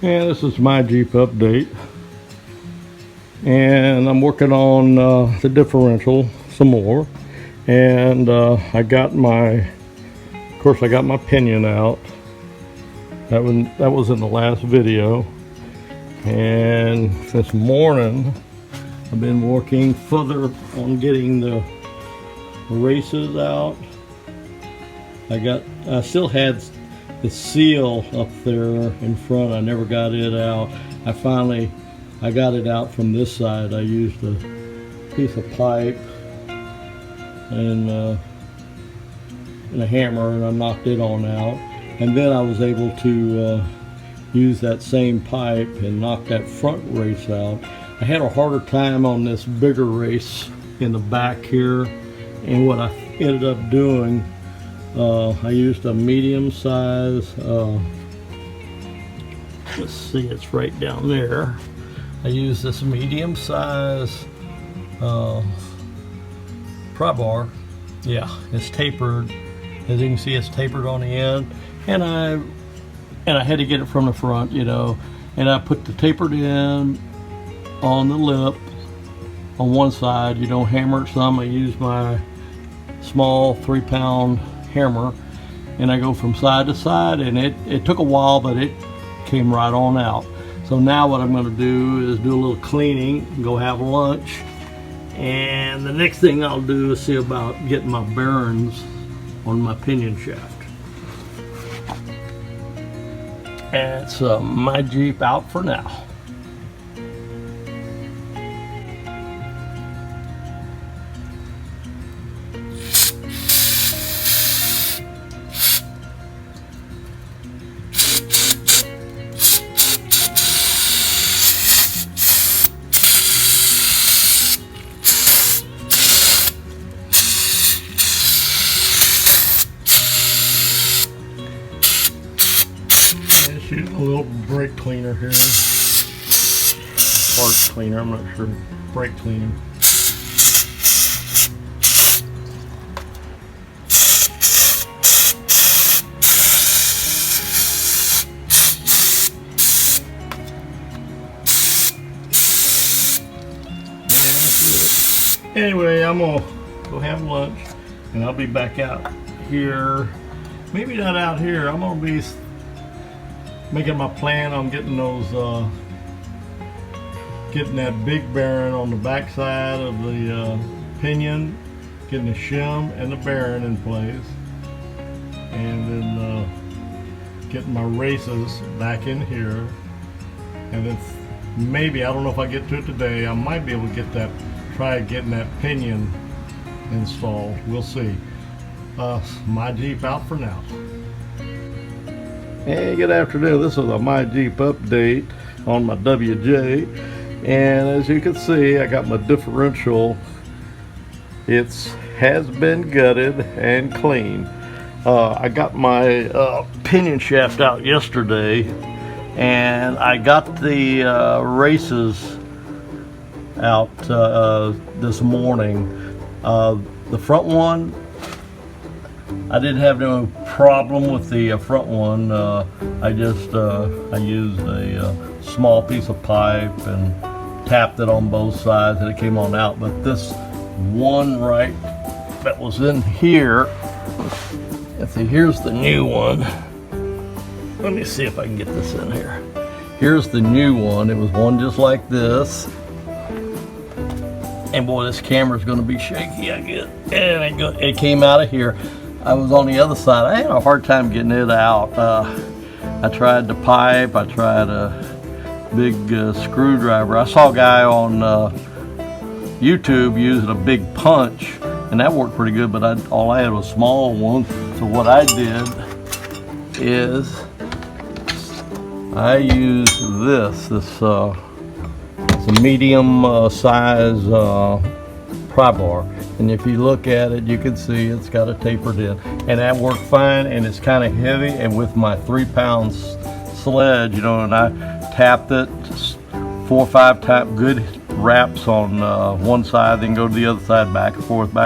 And this is my Jeep update, and I'm working on the differential some more, and I got my pinion out. That was in the last video, and this morning I've been working further on getting the races out. I still had the seal up there in front. I never got it out. I got it out from this side. I used a piece of pipe and a hammer, and I knocked it on out. And then I was able to use that same pipe and knock that front race out. I had a harder time on this bigger race in the back here, and what I ended up doing, I used a medium size, let's see, it's right down there. I used this medium size pry bar. Yeah, it's tapered. As you can see, it's tapered on the end, and I had to get it from the front, you know, and I put the tapered end on the lip on one side, you know, hammer it some. I used my small 3-pound hammer, and I go from side to side, and it took a while, but it came right on out. So now what I'm going to do is do a little cleaning, go have lunch, and the next thing I'll do is see about getting my bearings on my pinion shaft. And it's my Jeep out for now. Using a little brake cleaner here. Part cleaner, I'm not sure. Brake cleaner. Anyway, I'm gonna go have lunch, and I'll be back out here. Maybe not out here. I'm gonna be making my plan on getting those, getting that big bearing on the back side of the pinion, getting the shim and the bearing in place, and then getting my races back in here, and then maybe, I don't know if I get to it today, I might be able to get that, try getting that pinion installed. We'll see. My Jeep out for now. Hey, good afternoon. This is a My Jeep update on my WJ, and as you can see, I got my differential. It has been gutted and cleaned. I got my pinion shaft out yesterday, and I got the races out this morning. The front one, I didn't have no problem with the front one. I used a small piece of pipe and tapped it on both sides, and it came on out. But this one right that was in here, here's the new one. Let me see if I can get this in here. Here's the new one. It was one just like this. And boy, this camera's going to be shaky, I get. And it came out of here. I was on the other side. I had a hard time getting it out. I tried the pipe. I tried a big screwdriver. I saw a guy on YouTube using a big punch, and that worked pretty good, but all I had was a small one. So what I did is I used this. It's a medium size pry bar. And if you look at it, you can see it's got a tapered end, and that worked fine. And it's kind of heavy, and with my 3-pound sledge, you know, and I tapped it 4 or 5 good wraps on one side, then go to the other side, back and forth,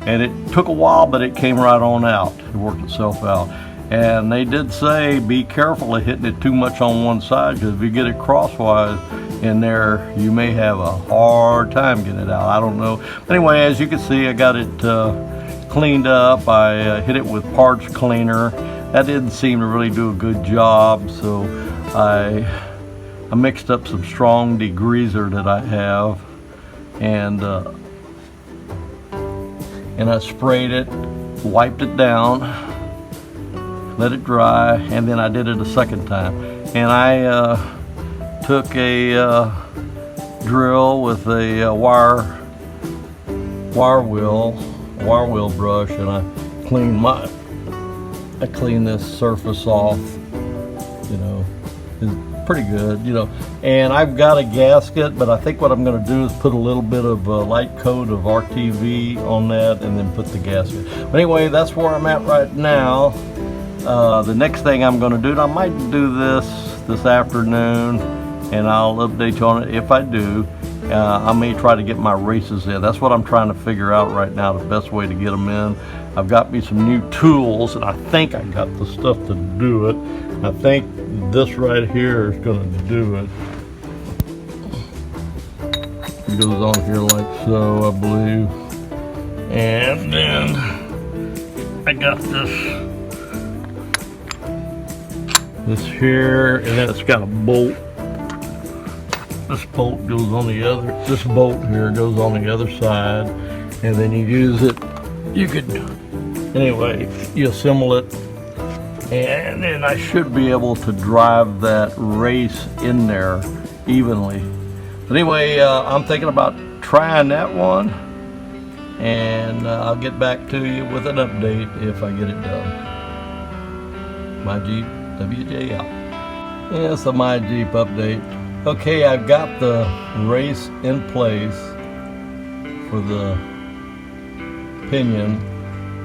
and it took a while, but it came right on out. It worked itself out. And they did say be careful of hitting it too much on one side, because if you get it crosswise in there, you may have a hard time getting it out. I don't know. Anyway, as you can see, I got it cleaned up. I hit it with parts cleaner. That didn't seem to really do a good job, so I mixed up some strong degreaser that I have, and I sprayed it, wiped it down, let it dry, and then I did it a second time. And I took a drill with a wire wheel brush, and I cleaned this surface off. You know, it's pretty good. You know, and I've got a gasket, but I think what I'm going to do is put a little bit of a light coat of RTV on that, and then put the gasket. But anyway, that's where I'm at right now. The next thing I'm going to do, and I might do this afternoon, and I'll update you on it if I do. I may try to get my races in. That's what I'm trying to figure out right now, the best way to get them in. I've got me some new tools, and I think I got the stuff to do it. I think this right here is going to do it. It goes on here like so, I believe. And then I got this here, and then it's got a bolt. This bolt goes on the other, this bolt here goes on the other side, and then you use it, anyway, you assemble it, and then I should be able to drive that race in there evenly. But anyway, I'm thinking about trying that one, and I'll get back to you with an update if I get it done. My Jeep WJ out. Yeah, so my Jeep update. Okay, I've got the race in place for the pinion,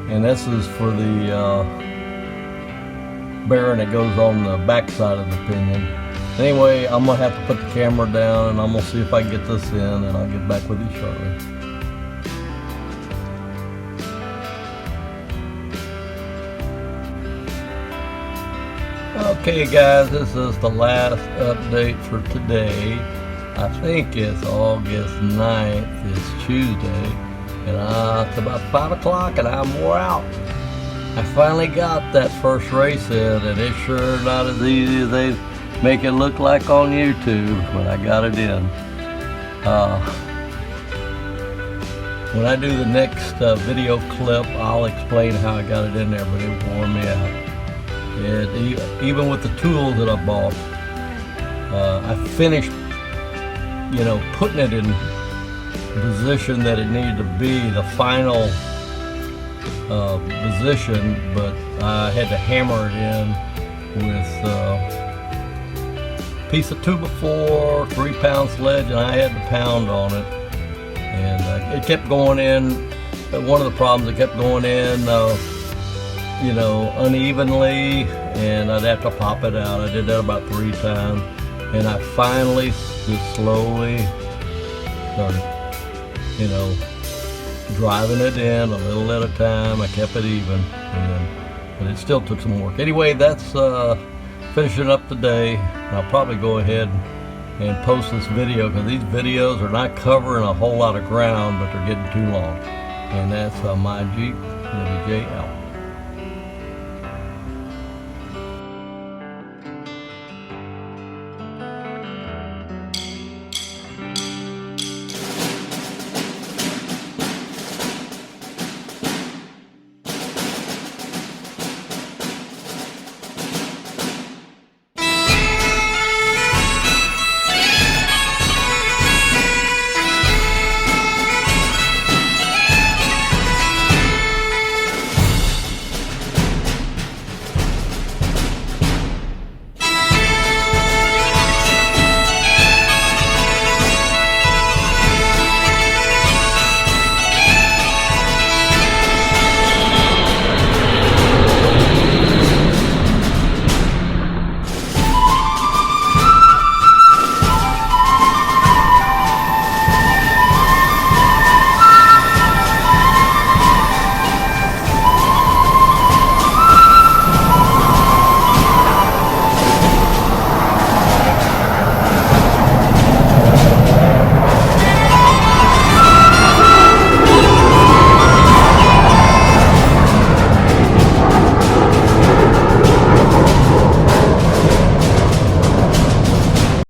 and this is for the bearing that goes on the back side of the pinion. Anyway, I'm gonna have to put the camera down, and I'm gonna see if I can get this in, and I'll get back with you shortly. Okay guys, this is the last update for today. I think it's August 9th, it's Tuesday, and it's about 5 o'clock and I'm wore out. I finally got that first race in, and it's sure not as easy as they make it look like on YouTube, but I got it in. When I do the next video clip, I'll explain how I got it in there, but it wore me out. Even with the tools that I bought, I finished, you know, putting it in the position that it needed to be, the final position, but I had to hammer it in with a piece of 2x4, 3-pound sledge, and I had to pound on it, and it kept going in. One of the problems, it kept going in you know, unevenly, and I'd have to pop it out. I did that about 3 times, and I finally just slowly started, you know, driving it in a little at a time. I kept it even, but it still took some work. Anyway, that's finishing up the day. I'll probably go ahead and post this video, because these videos are not covering a whole lot of ground, but they're getting too long. And that's my Jeep WJ out.